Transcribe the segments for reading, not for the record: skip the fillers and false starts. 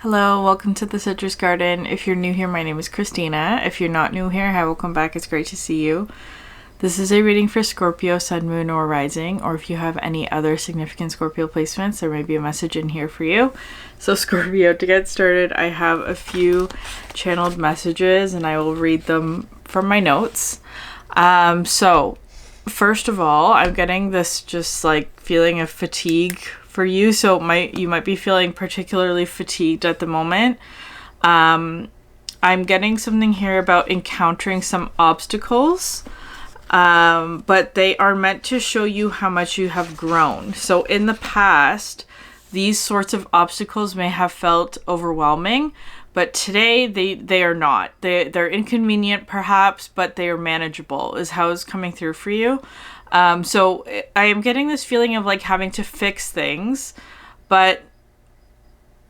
Hello, welcome to the Citrus Garden. If you're new here, my name is Christina. If you're not new here, hi, welcome back. It's great to see you. This is a reading for Scorpio, Sun, Moon, or Rising, or if you have any other significant Scorpio placements, there may be a message in here for you. So Scorpio, to get started, I have a few channeled messages and I will read them from my notes. So first of all, I'm getting this just like feeling of fatigue for you. So you might be feeling particularly fatigued at the moment. I'm getting something here about encountering some obstacles. But they are meant to show you how much you have grown. So in the past, these sorts of obstacles may have felt overwhelming, but today they are not. They're inconvenient perhaps, but they are manageable is how it's coming through for you. So I am getting this feeling of like having to fix things, but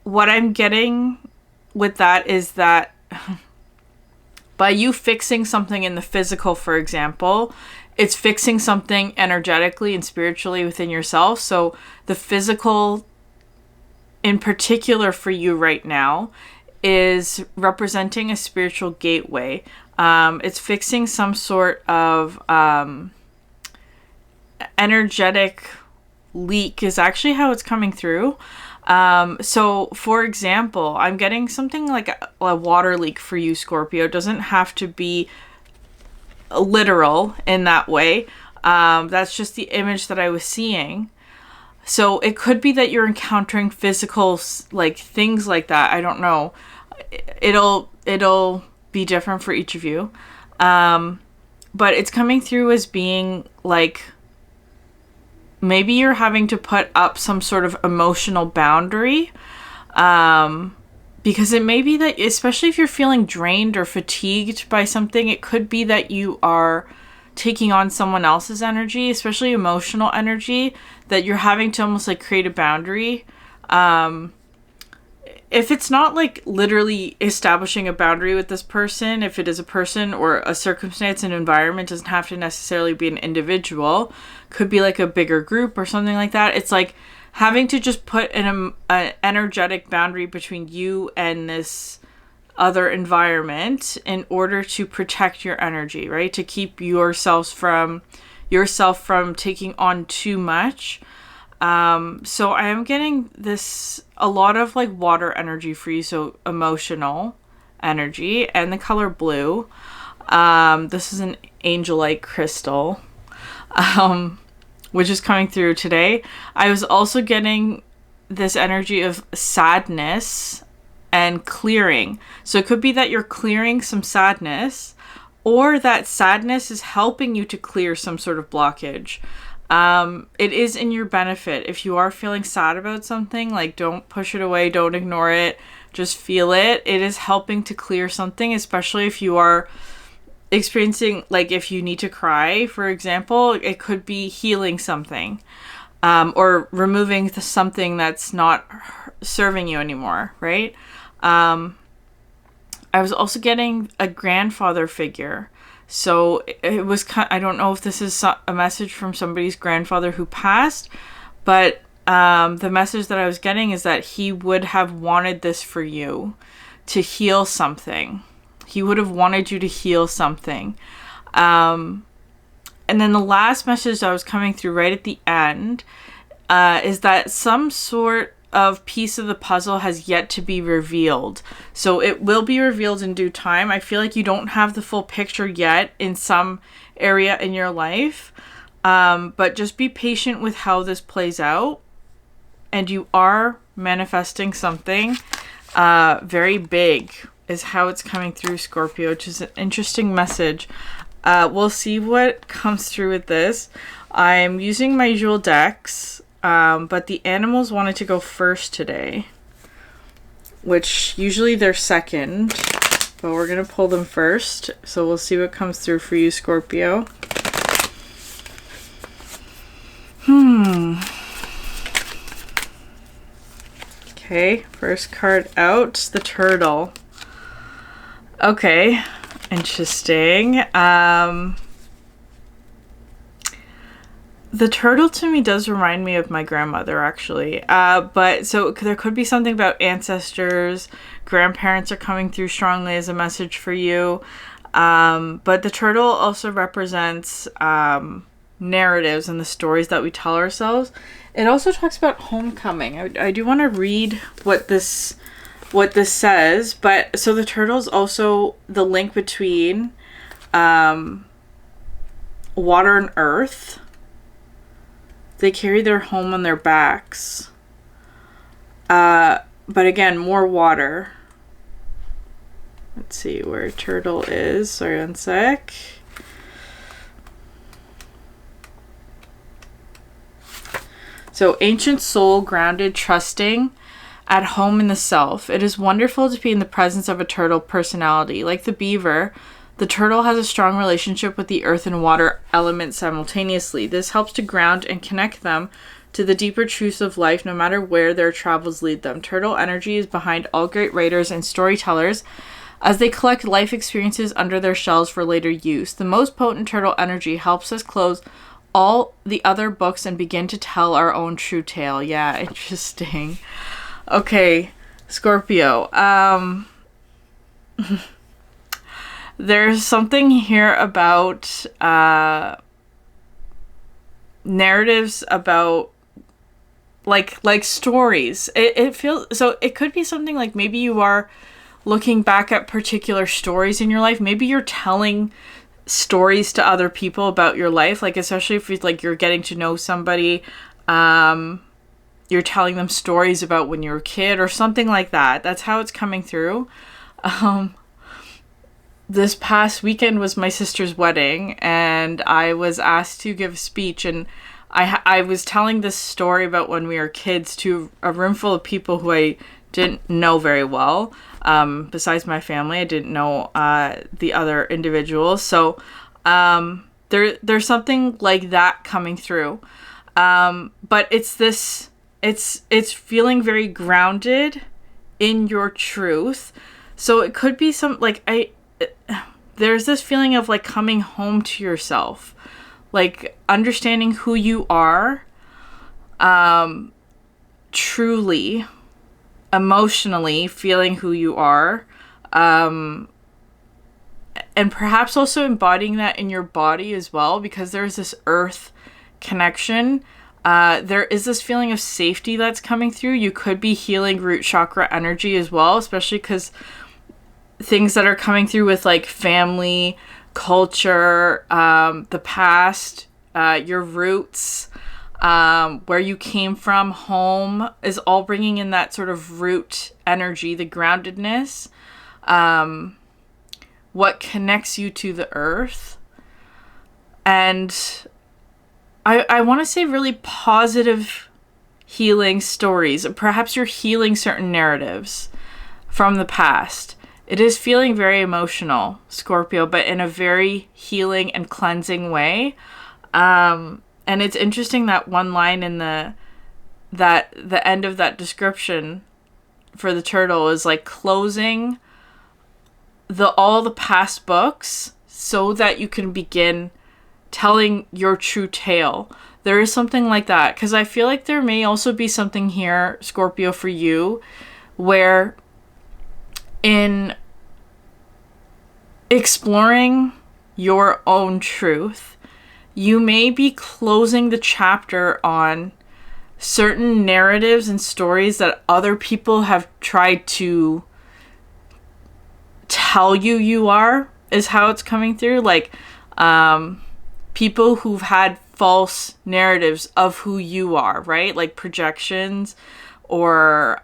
what I'm getting with that is that by you fixing something in the physical, for example, it's fixing something energetically and spiritually within yourself. So the physical in particular for you right now is representing a spiritual gateway. It's fixing some sort of energetic leak is actually how it's coming through. So for example, I'm getting something like a water leak for you, Scorpio. It doesn't have to be literal in that way. That's just the image that I was seeing. So it could be that you're encountering physical, like things like that. I don't know. It'll be different for each of you. But it's coming through as being like, maybe you're having to put up some sort of emotional boundary, because it may be that, especially if you're feeling drained or fatigued by something, it could be that you are taking on someone else's energy, especially emotional energy, that you're having to almost like create a boundary. If it's not like literally establishing a boundary with this person, if it is a person or a circumstance and environment, doesn't have to necessarily be an individual, could be like a bigger group or something like that. It's like having to just put an energetic boundary between you and this other environment in order to protect your energy, right? To keep yourself from taking on too much. So I am getting a lot of like water energy for you. So emotional energy and the color blue. This is an angelite crystal, which is coming through today. I was also getting this energy of sadness and clearing. So it could be that you're clearing some sadness, or that sadness is helping you to clear some sort of blockage. It is in your benefit. If you are feeling sad about something, like don't push it away, don't ignore it, just feel it. It is helping to clear something, especially if you are experiencing, like if you need to cry, for example, it could be healing something, or removing something that's not serving you anymore, right? I was also getting a grandfather figure. So it was I don't know if this is a message from somebody's grandfather who passed, but the message that I was getting is that he would have wanted this for you to heal something. He would have wanted you to heal something. And then the last message that was coming through right at the end is that some sort of piece of the puzzle has yet to be revealed. So it will be revealed in due time. I feel like you don't have the full picture yet in some area in your life. But just be patient with how this plays out. And you are manifesting something very big is how it's coming through, Scorpio, which is an interesting message. We'll see what comes through with this. I'm using my usual decks. But the animals wanted to go first today, which usually they're second, but we're going to pull them first. So we'll see what comes through for you, Scorpio. Okay, first card out, the turtle. Okay, interesting. The turtle to me does remind me of my grandmother, actually. But so there could be something about ancestors, grandparents are coming through strongly as a message for you. But the turtle also represents narratives and the stories that we tell ourselves. It also talks about homecoming. I do want to read what this says. But so the turtle's also the link between water and earth. They carry their home on their backs. But again, more water. Let's see where turtle is. Sorry, one sec. So, ancient soul, grounded, trusting, at home in the self. It is wonderful to be in the presence of a turtle personality. Like the beaver, the turtle has a strong relationship with the earth and water elements simultaneously. This helps to ground and connect them to the deeper truths of life, no matter where their travels lead them. Turtle energy is behind all great writers and storytellers as they collect life experiences under their shells for later use. The most potent turtle energy helps us close all the other books and begin to tell our own true tale. Yeah, interesting. Okay, Scorpio. There's something here about narratives about like stories. It feels so. It could be something like maybe you are looking back at particular stories in your life. Maybe you're telling stories to other people about your life, like especially if it's like you're getting to know somebody, you're telling them stories about when you were a kid or something like that. That's how it's coming through. This past weekend was my sister's wedding, and I was asked to give a speech, and I was telling this story about when we were kids to a room full of people who I didn't know very well. Besides my family, I didn't know the other individuals. So there's something like that coming through. But it's feeling very grounded in your truth. So it could be there's this feeling of like coming home to yourself, like understanding who you are, truly, emotionally feeling who you are, and perhaps also embodying that in your body as well, because there's this earth connection. There is this feeling of safety that's coming through. You could be healing root chakra energy as well, especially because things that are coming through with like family, culture, the past, your roots, where you came from, home, is all bringing in that sort of root energy, the groundedness, what connects you to the earth. And I want to say really positive healing stories. Perhaps you're healing certain narratives from the past. It is feeling very emotional, Scorpio, but in a very healing and cleansing way. And it's interesting that one line in the end of that description for the turtle is like closing all the past books so that you can begin telling your true tale. There is something like that, because I feel like there may also be something here, Scorpio, for you, where in exploring your own truth, you may be closing the chapter on certain narratives and stories that other people have tried to tell you are, is how it's coming through. Like, people who've had false narratives of who you are, right? Like projections or,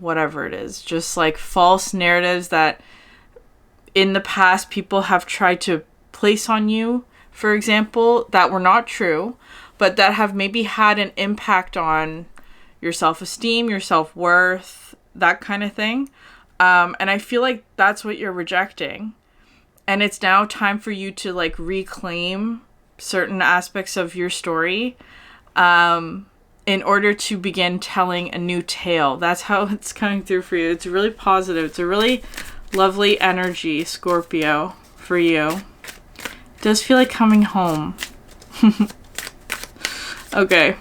whatever it is. Just like false narratives that in the past people have tried to place on you, for example, that were not true, but that have maybe had an impact on your self-esteem, your self-worth, that kind of thing. And I feel like that's what you're rejecting. And it's now time for you to like reclaim certain aspects of your story in order to begin telling a new tale. That's how it's coming through for you. It's really positive. It's a really lovely energy, Scorpio, for you. It does feel like coming home. Okay.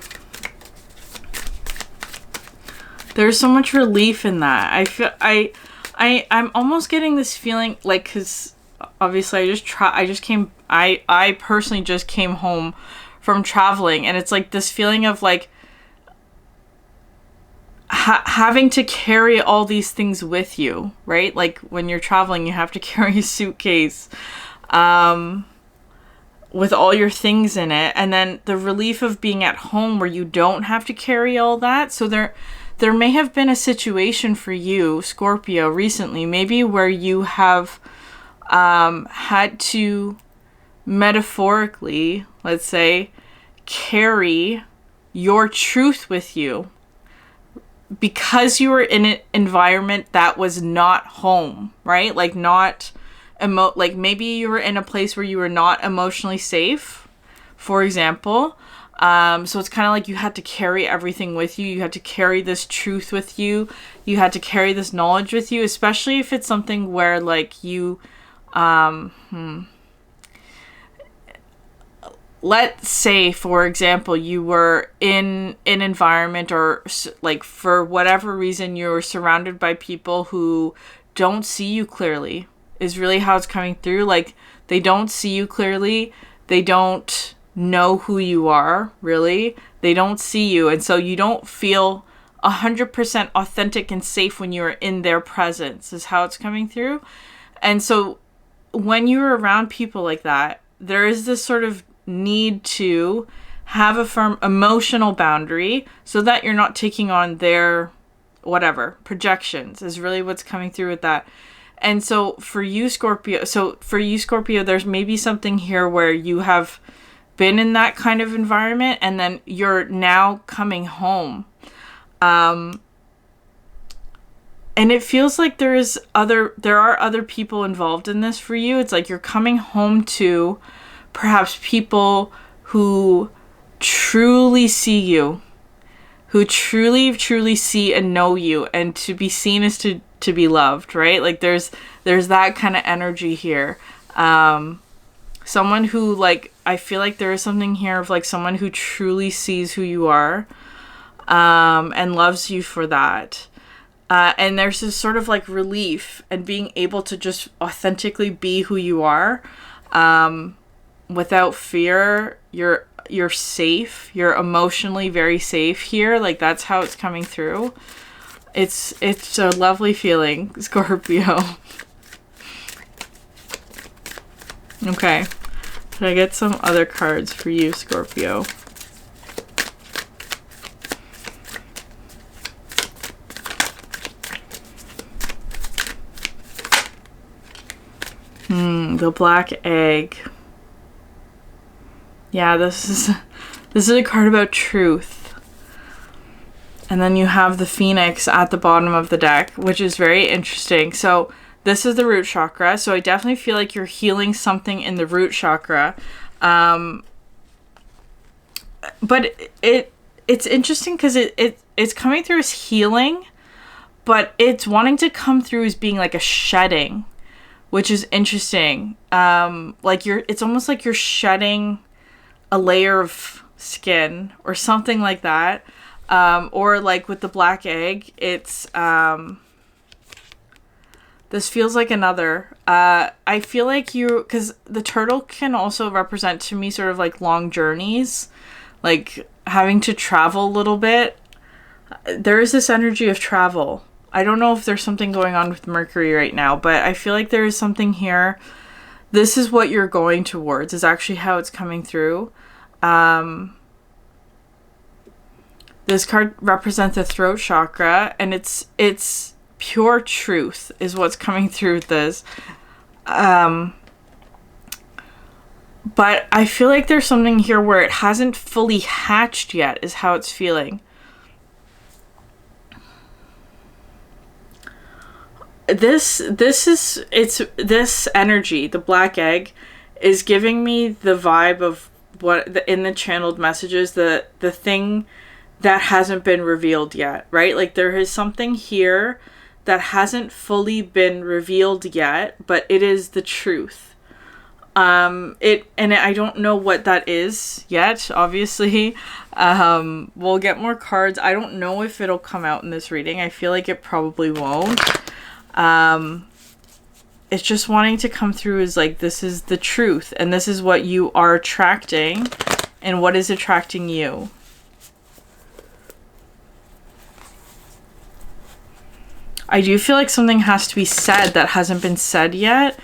There's so much relief in that. I feel I'm almost getting this feeling like, because obviously I personally just came home from traveling, and it's like this feeling of like having to carry all these things with you, right? Like when you're traveling, you have to carry a suitcase with all your things in it, and then the relief of being at home where you don't have to carry all that. So there may have been a situation for you, Scorpio, recently, maybe where you have had to metaphorically, let's say, carry your truth with you because you were in an environment that was not home, right? Like not like maybe you were in a place where you were not emotionally safe, for example. So it's kind of like you had to carry everything with you. You had to carry this truth with you. You had to carry this knowledge with you, especially if it's something where like you, let's say, for example, you were in an environment or like for whatever reason, you were surrounded by people who don't see you clearly, is really how it's coming through. Like they don't see you clearly. They don't know who you are, really. They don't see you. And so you don't feel 100% authentic and safe when you're in their presence, is how it's coming through. And so when you're around people like that, there is this sort of need to have a firm emotional boundary so that you're not taking on their whatever projections, is really what's coming through with that. And so for you, Scorpio, there's maybe something here where you have been in that kind of environment and then you're now coming home. And it feels like there are other people involved in this for you. It's like you're coming home to perhaps people who truly see you, who truly see and know you, and to be seen is to be loved, right? Like there's that kind of energy here. Someone who, like, I feel like there is something here of like someone who truly sees who you are, and loves you for that. And there's this sort of like relief and being able to just authentically be who you are, without fear. You're safe. You're emotionally very safe here. Like that's how it's coming through. It's a lovely feeling, Scorpio. Okay. Can I get some other cards for you, Scorpio? The black egg. Yeah, this is a card about truth. And then you have the phoenix at the bottom of the deck, which is very interesting. So this is the root chakra. So I definitely feel like you're healing something in the root chakra. But it's interesting because it's coming through as healing, but it's wanting to come through as being like a shedding, which is interesting. It's almost like you're shedding a layer of skin or something like that. Or like with the black egg, it's, this feels like another, I feel like because the turtle can also represent to me sort of like long journeys, like having to travel a little bit. There is this energy of travel. I don't know if there's something going on with Mercury right now, but I feel like there is something here. This is what you're going towards, is actually how it's coming through. This card represents the throat chakra, and it's pure truth is what's coming through with this. But I feel like there's something here where it hasn't fully hatched yet, is how it's feeling. This energy, the black egg, is giving me the vibe of what in the channeled messages, the thing that hasn't been revealed yet, right? Like there is something here that hasn't fully been revealed yet, but it is the truth. I don't know what that is yet, obviously. We'll get more cards. I don't know if it'll come out in this reading. I feel like it probably won't. It's just wanting to come through as like, this is the truth, and this is what you are attracting, and what is attracting you. I do feel like something has to be said that hasn't been said yet,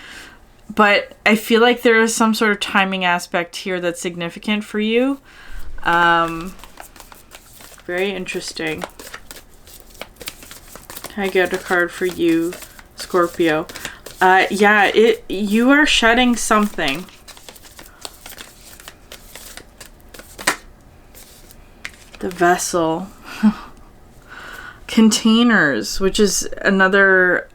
but I feel like there is some sort of timing aspect here that's significant for you. Very interesting. Can I get a card for you, Scorpio? Yeah, you are shedding something. The vessel. Containers, which is another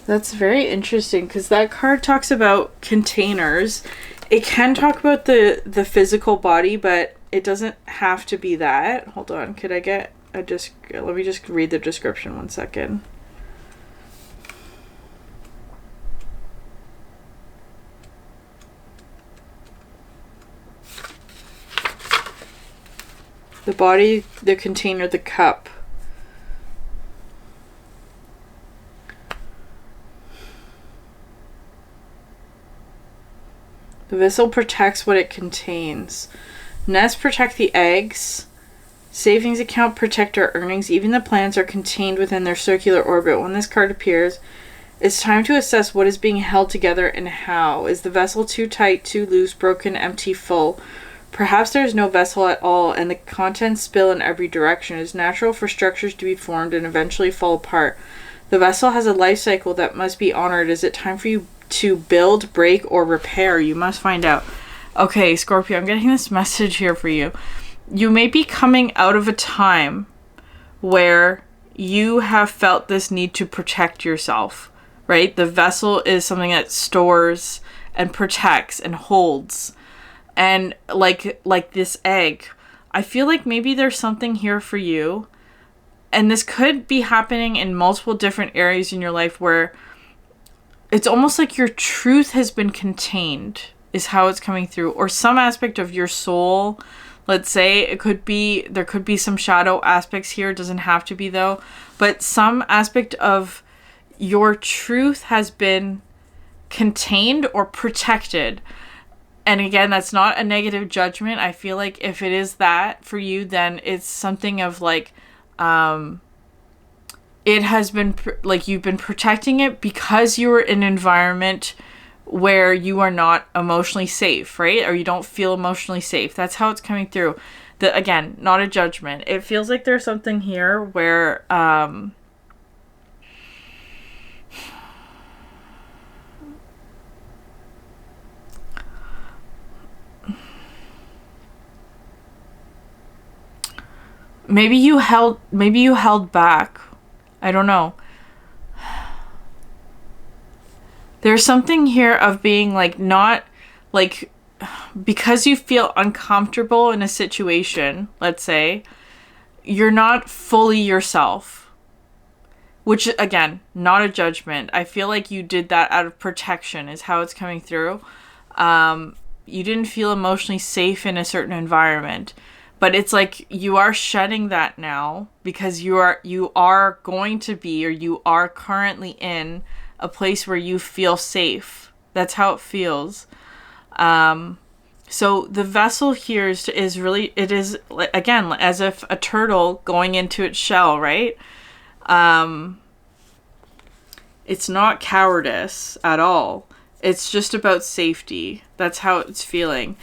that's very interesting, because that card talks about containers. It can talk about the physical body, but it doesn't have to be that. Hold on, could I get let me just read the description 1 second. The body, the container, the cup. The vessel protects what it contains. Nests protect the eggs. Savings account protect our earnings. Even the plants are contained within their circular orbit. When this card appears, it's time to assess what is being held together and how. Is the vessel too tight, too loose, broken, empty, full? Perhaps there is no vessel at all, and the contents spill in every direction. It is natural for structures to be formed and eventually fall apart. The vessel has a life cycle that must be honored. Is it time for you to build, break, or repair? You must find out. Okay, Scorpio, I'm getting this message here for you. You may be coming out of a time where you have felt this need to protect yourself, right? The vessel is something that stores and protects and holds. And like this egg, I feel like maybe there's something here for you. And this could be happening in multiple different areas in your life where it's almost like your truth has been contained, is how it's coming through. Or some aspect of your soul. Let's say there could be some shadow aspects here. It doesn't have to be though. But some aspect of your truth has been contained or protected. And again, that's not a negative judgment. I feel like if it is that for you, then it's something of like, it has been like you've been protecting it because you were in an environment where you are not emotionally safe, right? Or you don't feel emotionally safe. That's how it's coming through. Again, not a judgment. It feels like there's something here where, maybe you held back. I don't know. There's something here of being like, not like, because you feel uncomfortable in a situation, let's say, you're not fully yourself. Which, again, not a judgment. I feel like you did that out of protection is how it's coming through. You didn't feel emotionally safe in a certain environment. But it's like you are shedding that now because you are going to be, or you are currently in a place where you feel safe. That's how it feels. So the vessel here is really, it is, again, as if a turtle going into its shell, right? It's not cowardice at all. It's just about safety. That's how it's feeling.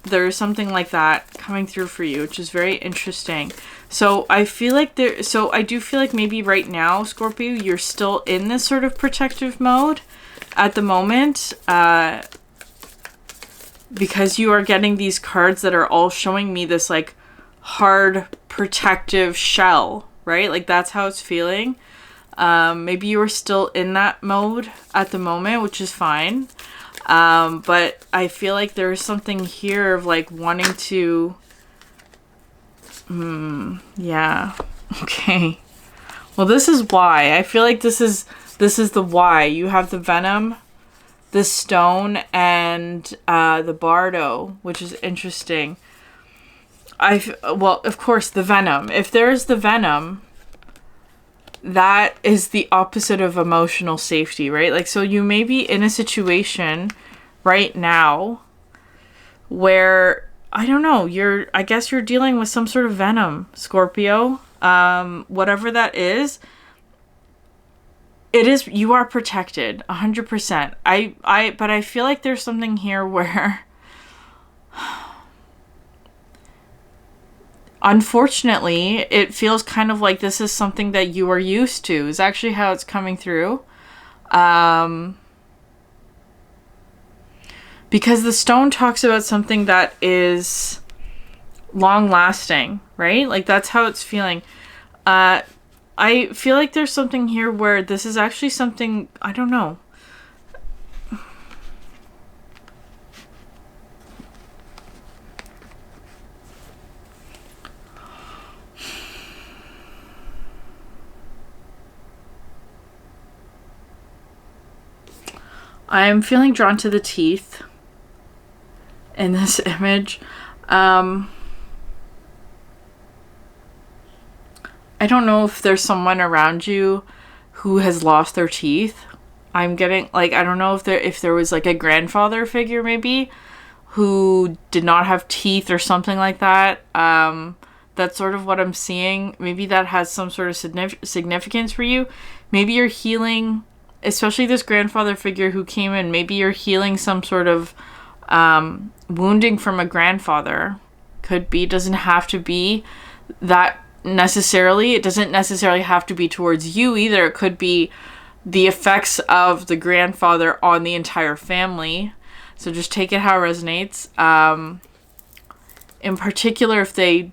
There's something like that coming through for you, which is very interesting. So I feel like I do feel like maybe right now, Scorpio, you're still in this sort of protective mode at the moment, because you are getting these cards that are all showing me this like hard protective shell, right? Like that's how it's feeling. Maybe you are still in that mode at the moment, which is fine. But I feel like there's something here of like wanting to, yeah. Okay. Well, this is why. I feel like this is the why. You have the Venom, the Stone, and the Bardo, which is interesting. Well, of course, the Venom. If there's the Venom, that is the opposite of emotional safety, right? Like, so you may be in a situation right now where, I don't know, I guess you're dealing with some sort of venom, Scorpio. Whatever that is, you are protected 100%. But I feel like there's something here where unfortunately, it feels kind of like this is something that you are used to, is actually how it's coming through. Because the Stone talks about something that is long lasting, right? Like, that's how it's feeling. I feel like there's something here where this is actually something, I don't know. I'm feeling drawn to the teeth in this image. I don't know if there's someone around you who has lost their teeth. I'm getting, like, I don't know if there was like a grandfather figure maybe who did not have teeth or something like that. That's sort of what I'm seeing. Maybe that has some sort of significance for you. Maybe you're healing, especially this grandfather figure who came in, maybe you're healing some sort of wounding from a grandfather. Could be, doesn't have to be that necessarily. It doesn't necessarily have to be towards you either. It could be the effects of the grandfather on the entire family. So just take it how it resonates. In particular, if they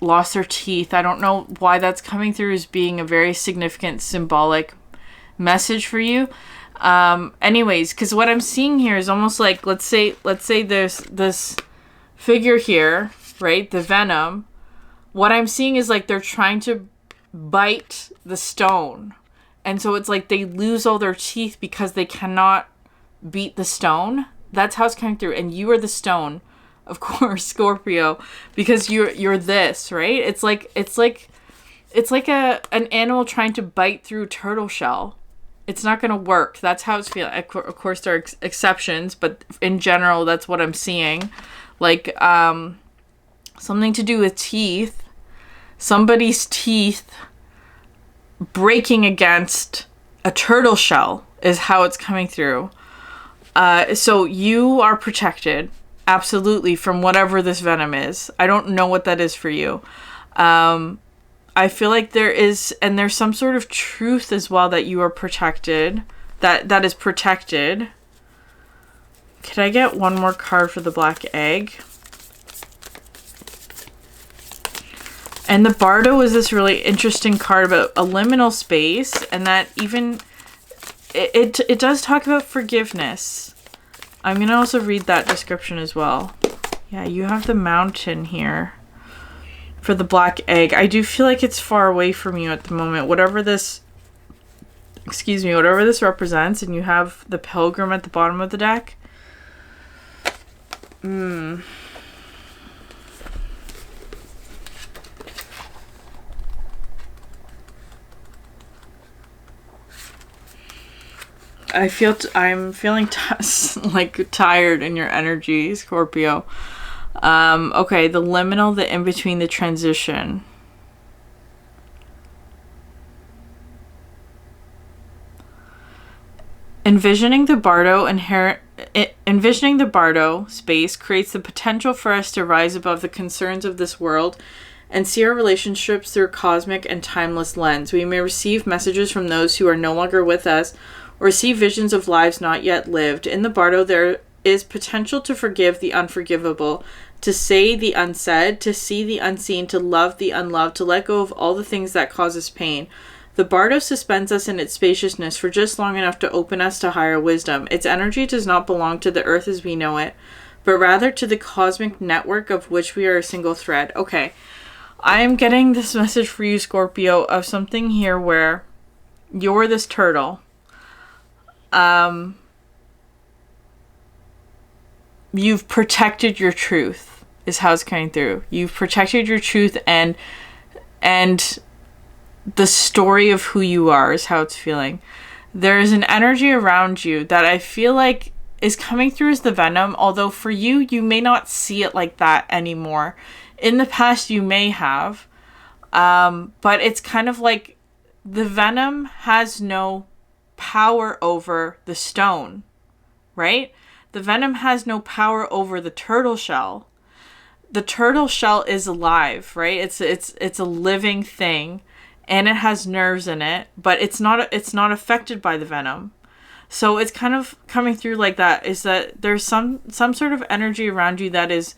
lost their teeth, I don't know why that's coming through as being a very significant symbolic message for you. Anyways, because what I'm seeing here is almost like, let's say there's this figure here, right? The Venom. What I'm seeing is like they're trying to bite the stone. And so it's like they lose all their teeth because they cannot beat the stone. That's how it's coming through. And you are the stone, of course, Scorpio, because you're this, right? It's like an animal trying to bite through a turtle shell. It's not going to work. That's how it's feeling. Of course, there are exceptions, but in general, that's what I'm seeing. Like, something to do with teeth. Somebody's teeth breaking against a turtle shell is how it's coming through. So you are protected, absolutely, from whatever this venom is. I don't know what that is for you. I feel like there's some sort of truth as well that you are protected, that is protected. Could I get one more card for the black egg? And the Bardo is this really interesting card about a liminal space, and that even it does talk about forgiveness. I'm going to also read that description as well. Yeah, you have the mountain here for the black egg. I do feel like it's far away from you at the moment. Whatever this represents, and you have the pilgrim at the bottom of the deck. I'm feeling like tired in your energy, Scorpio. Okay, the liminal, the in-between, the transition. Envisioning the Bardo space creates the potential for us to rise above the concerns of this world and see our relationships through a cosmic and timeless lens. We may receive messages from those who are no longer with us, or see visions of lives not yet lived. In the Bardo, there is potential to forgive the unforgivable, to say the unsaid, to see the unseen, to love the unloved, to let go of all the things that cause us pain. The bardo suspends us in its spaciousness for just long enough to open us to higher wisdom. Its energy does not belong to the earth as we know it, but rather to the cosmic network of which we are a single thread. Okay, I am getting this message for you, Scorpio, of something here where you're this turtle. You've protected your truth, is how it's coming through. You've protected your truth and the story of who you are is how it's feeling. There is an energy around you that I feel like is coming through as the venom, although for you, you may not see it like that anymore. In the past, you may have, but it's kind of like the venom has no power over the stone, right? The venom has no power over the turtle shell. The turtle shell is alive, right? It's a living thing, and it has nerves in it, but it's not affected by the venom. So it's kind of coming through like that, is that there's some sort of energy around you that is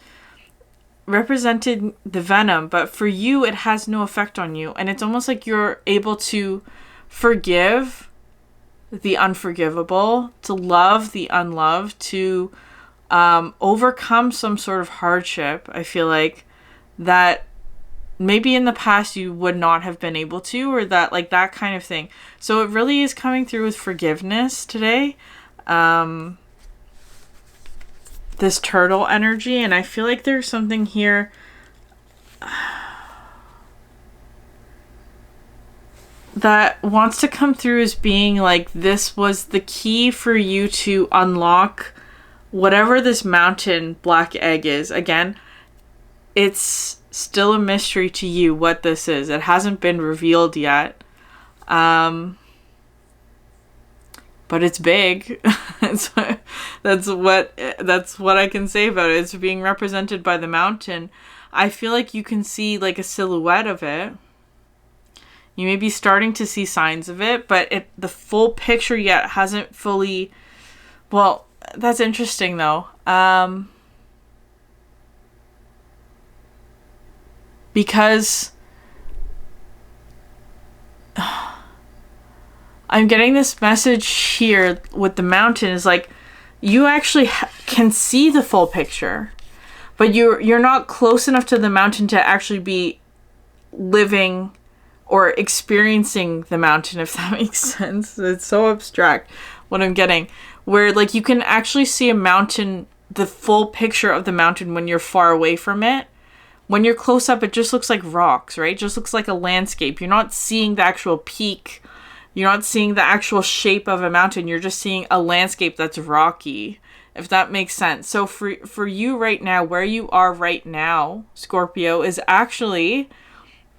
represented the venom, but for you it has no effect on you, and it's almost like you're able to forgive the unforgivable, to love the unloved, to overcome some sort of hardship. I feel like that maybe in the past you would not have been able to, or that like that kind of thing. So it really is coming through with forgiveness today. This turtle energy, and I feel like there's something here that wants to come through as being like this was the key for you to unlock whatever this mountain black egg is. Again, it's still a mystery to you what this is. It hasn't been revealed yet. But it's big. That's what I can say about it. It's being represented by the mountain. I feel like you can see like a silhouette of it. You may be starting to see signs of it, but the full picture yet hasn't fully... Well, that's interesting though. Because I'm getting this message here with the mountain is like you actually can see the full picture, but you're not close enough to the mountain to actually be living or experiencing the mountain, if that makes sense. It's so abstract what I'm getting, where like you can actually see a mountain, the full picture of the mountain when you're far away from it. When you're close up, it just looks like rocks, right? It just looks like a landscape. You're not seeing the actual peak. You're not seeing the actual shape of a mountain. You're just seeing a landscape that's rocky, if that makes sense. So for you right now, where you are right now, Scorpio, is actually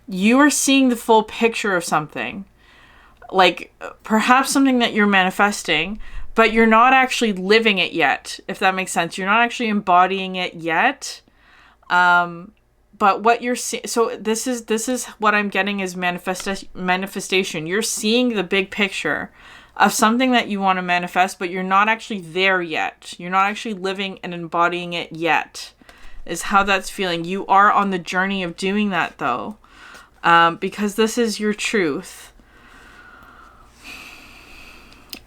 you are seeing the full picture of something. Like perhaps something that you're manifesting, but you're not actually living it yet, if that makes sense. You're not actually embodying it yet. But what you're seeing, so this is what I'm getting is manifestation. You're seeing the big picture of something that you want to manifest, but you're not actually there yet. You're not actually living and embodying it yet, is how that's feeling. You are on the journey of doing that though, because this is your truth.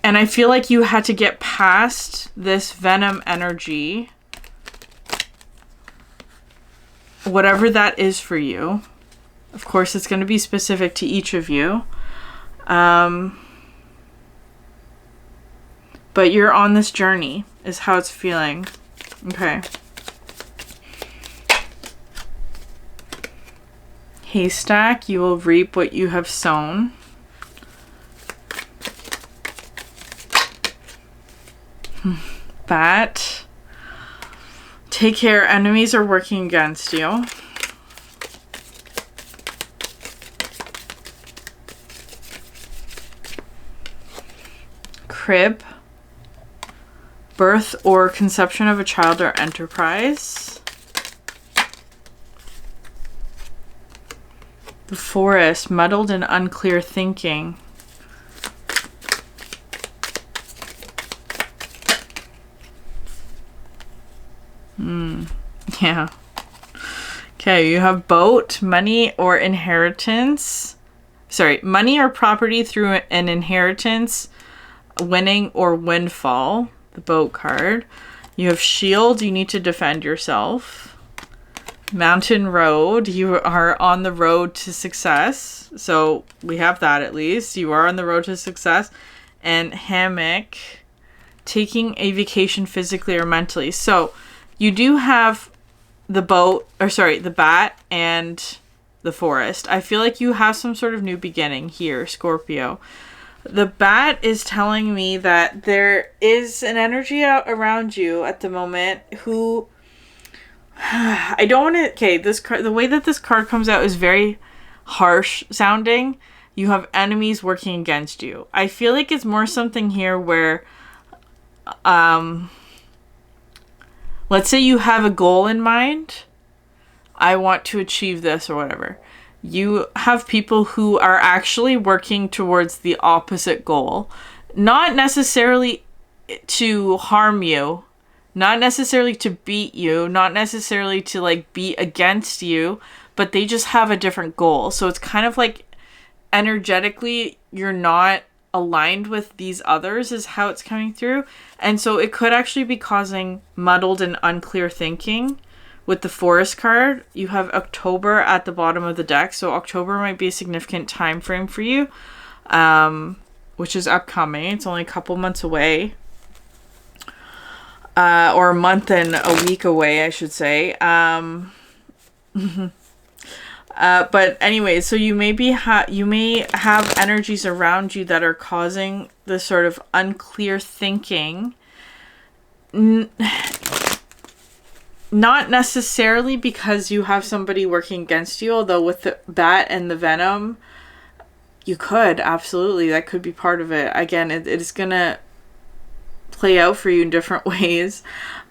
And I feel like you had to get past this venom energy, whatever that is for you. Of course, it's going to be specific to each of you. But you're on this journey, is how it's feeling. Okay. Haystack, you will reap what you have sown. Bat. Take care, enemies are working against you. Crib. Birth or conception of a child or enterprise. The forest, muddled and unclear thinking. Yeah. Okay, you have boat, money or inheritance. money or property through an inheritance, winning or windfall, the boat card. You have shield, you need to defend yourself. Mountain road, you are on the road to success. So we have that at least. You are on the road to success. And hammock, taking a vacation physically or mentally. So you do have the bat and the forest. I feel like you have some sort of new beginning here, Scorpio. The bat is telling me that there is an energy out around you at the moment who I don't want to. Okay, this card, the way that this card comes out is very harsh sounding. You have enemies working against you. I feel like it's more something here where, let's say you have a goal in mind. I want to achieve this or whatever. You have people who are actually working towards the opposite goal. Not necessarily to harm you. Not necessarily to beat you. Not necessarily to like be against you. But they just have a different goal. So it's kind of like energetically you're not aligned with these others is how it's coming through. And so it could actually be causing muddled and unclear thinking. With the forest card, you have October at the bottom of the deck. So October might be a significant time frame for you, which is upcoming. It's only a couple months away. Or a month and a week away, I should say. But anyway, so you may have energies around you that are causing this sort of unclear thinking. Not necessarily because you have somebody working against you, although with the bat and the venom, you could, absolutely. That could be part of it. Again, it is going to play out for you in different ways.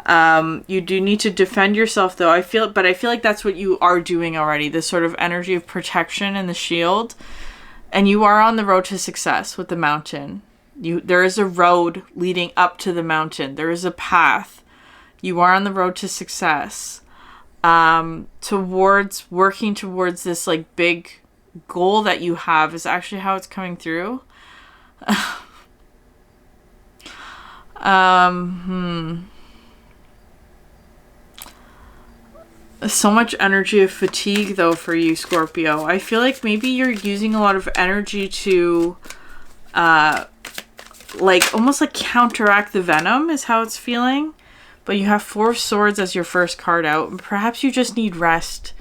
You do need to defend yourself, though. I feel like that's what you are doing already, this sort of energy of protection and the shield. And you are on the road to success with the mountain. There is a road leading up to the mountain. There is a path. You are on the road to success, towards working towards this like big goal that you have is actually how it's coming through. So much energy of fatigue though for you, Scorpio. I feel like maybe you're using a lot of energy to, like almost like counteract the venom is how it's feeling. But you have 4 swords as your first card out. Perhaps you just need rest.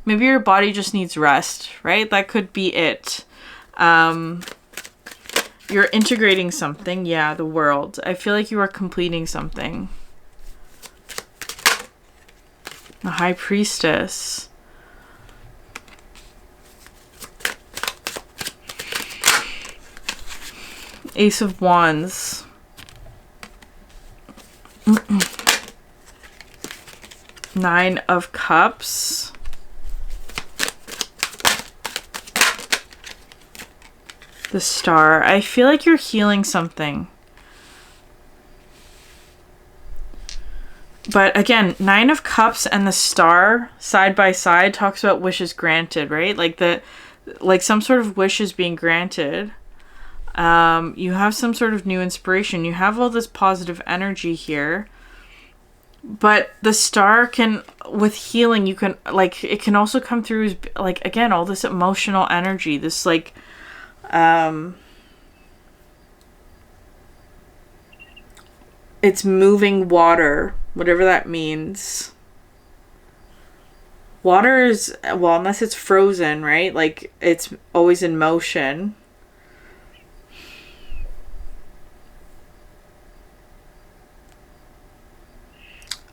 Maybe your body just needs rest, right? That could be it. You're integrating something. Yeah, the world. I feel like you are completing something. The High Priestess. Ace of Wands. Nine of Cups. The Star. I feel like you're healing something. But again, Nine of Cups and the Star side by side talks about wishes granted, right? Like some sort of wish is being granted. You have some sort of new inspiration. You have all this positive energy here. But the Star can, with healing, you can, like, it can also come through as, like, again, all this emotional energy. This, like, it's moving water, whatever that means. Water is, well, unless it's frozen, right? Like, it's always in motion.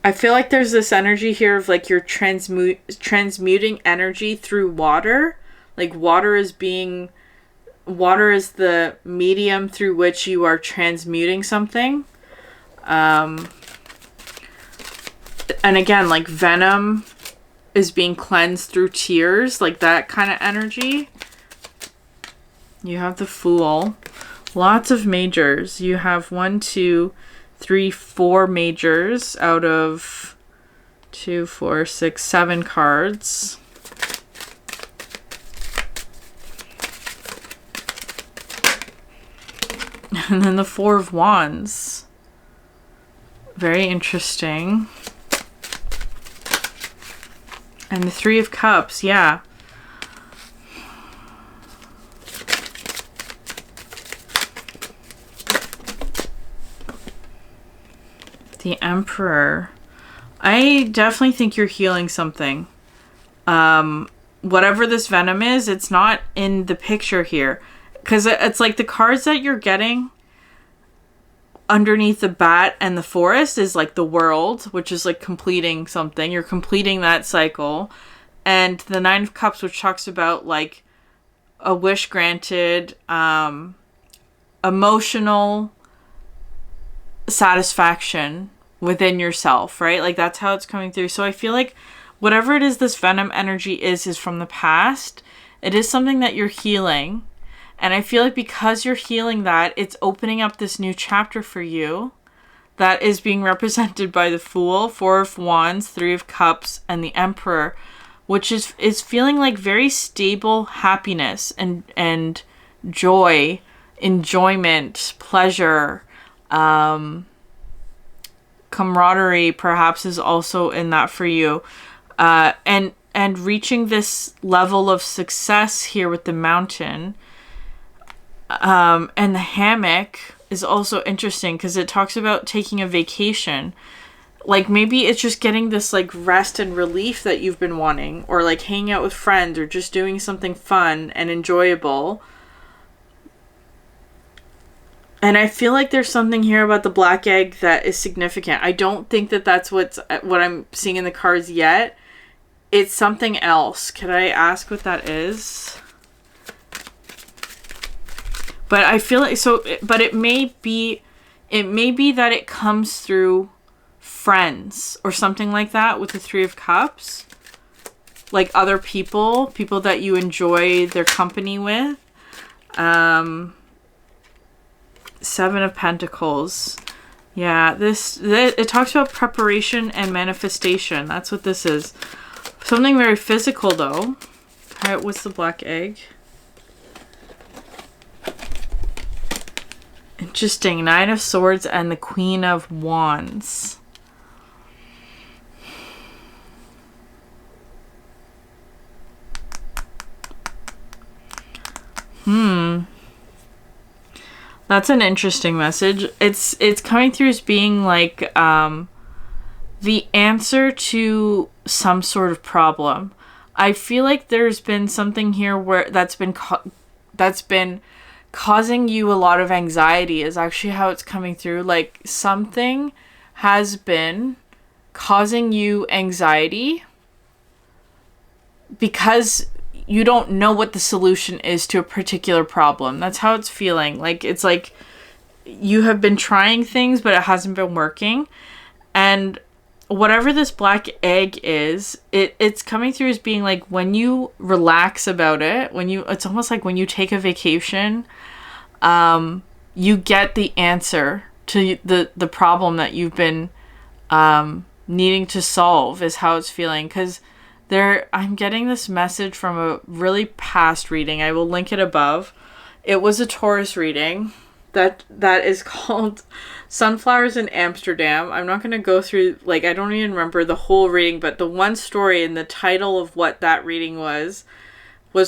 I feel like there's this energy here of like you're transmuting energy through water. Like water is the medium through which you are transmuting something. And again, like venom is being cleansed through tears, like that kind of energy. You have the Fool. Lots of majors. You have 1, 2, 3, 4 majors out of 2, 4, 6, 7 cards. And then the Four of Wands. Very interesting. And the Three of Cups, yeah. The Emperor. I definitely think you're healing something. Whatever this Venom is, it's not in the picture here. Because it's like the cards that you're getting underneath the Bat and the Forest is like the World, which is like completing something. You're completing that cycle. And the Nine of Cups, which talks about like a wish granted, emotional satisfaction within yourself, right? Like that's how it's coming through. So I feel like whatever it is this Venom energy is from the past. It is something that you're healing. And I feel like because you're healing that, it's opening up this new chapter for you that is being represented by the Fool, Four of Wands, Three of Cups, and the Emperor, which is feeling like very stable happiness and joy, enjoyment, pleasure, camaraderie perhaps is also in that for you. And reaching this level of success here with the Mountain. And the hammock is also interesting because it talks about taking a vacation. Like maybe it's just getting this like rest and relief that you've been wanting, or like hanging out with friends, or just doing something fun and enjoyable. And I feel like there's something here about the black egg that is significant. I don't think that that's what I'm seeing in the cards yet. It's something else. Could I ask what that is? But I feel like but it may be that it comes through friends or something like that with the Three of Cups. Like other people that you enjoy their company with. Seven of Pentacles. Yeah, this it talks about preparation and manifestation. That's what this is. Something very physical though. Alright, what's the black egg? Interesting. Nine of Swords and the Queen of Wands. That's an interesting message. It's coming through as being like the answer to some sort of problem. I feel like there's been something here where that's been causing you a lot of anxiety is actually how it's coming through. Like something has been causing you anxiety because you don't know what the solution is to a particular problem. That's how it's feeling. Like it's like you have been trying things but it hasn't been working. And whatever this black egg is, it's coming through as being like when you relax about it, it's almost like when you take a vacation, you get the answer to the problem that you've been needing to solve is how it's feeling. Because I'm getting this message from a really past reading. I will link it above. It was a Taurus reading that is called Sunflowers in Amsterdam. I'm not going to go through, like, I don't even remember the whole reading, but the one story and the title of what that reading was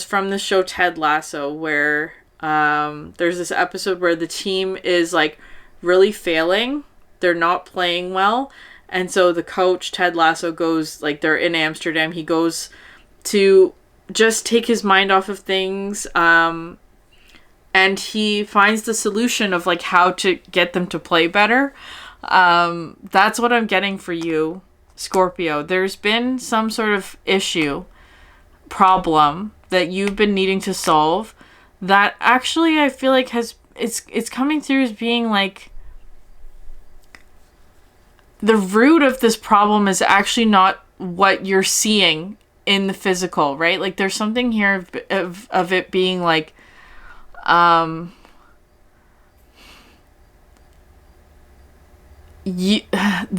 from the show Ted Lasso, where there's this episode where the team is like really failing. They're not playing well. And so the coach, Ted Lasso, goes, like, they're in Amsterdam. He goes to just take his mind off of things. And he finds the solution of, like, how to get them to play better. That's what I'm getting for you, Scorpio. There's been some sort of problem that you've been needing to solve that actually I feel like it's coming through as being, like, the root of this problem is actually not what you're seeing in the physical, right? Like there's something here of it being like, the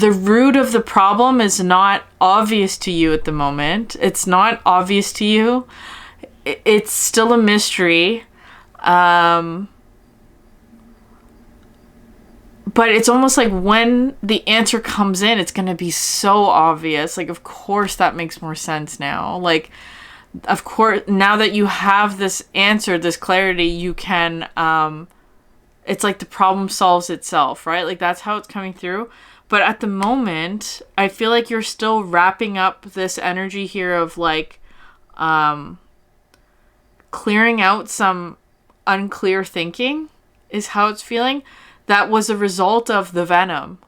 root of the problem is not obvious to you at the moment. It's not obvious to you. It's still a mystery. But it's almost like when the answer comes in, it's going to be so obvious. Like, of course, that makes more sense now. Like, of course, now that you have this answer, this clarity, you can, it's like the problem solves itself, right? Like, that's how it's coming through. But at the moment, I feel like you're still wrapping up this energy here of, like, clearing out some unclear thinking is how it's feeling. That was a result of the venom,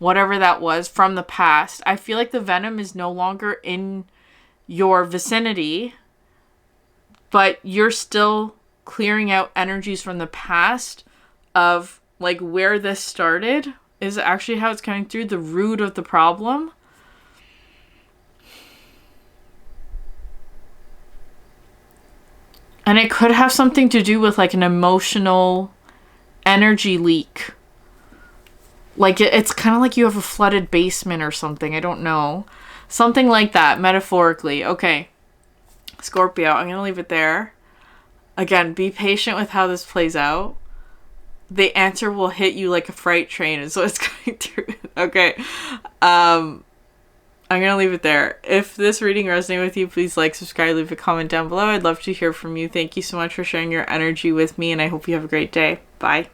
whatever that was from the past. I feel like the venom is no longer in your vicinity, but you're still clearing out energies from the past of, like, where this started is actually how it's coming through, the root of the problem. And it could have something to do with, like, an emotional energy leak. Like, it's kind of like you have a flooded basement or something. I don't know. Something like that, metaphorically. Okay. Scorpio, I'm going to leave it there. Again, be patient with how this plays out. The answer will hit you like a freight train is what it's going through. Okay. I'm going to leave it there. If this reading resonated with you, please like, subscribe, leave a comment down below. I'd love to hear from you. Thank you so much for sharing your energy with me, and I hope you have a great day. Bye.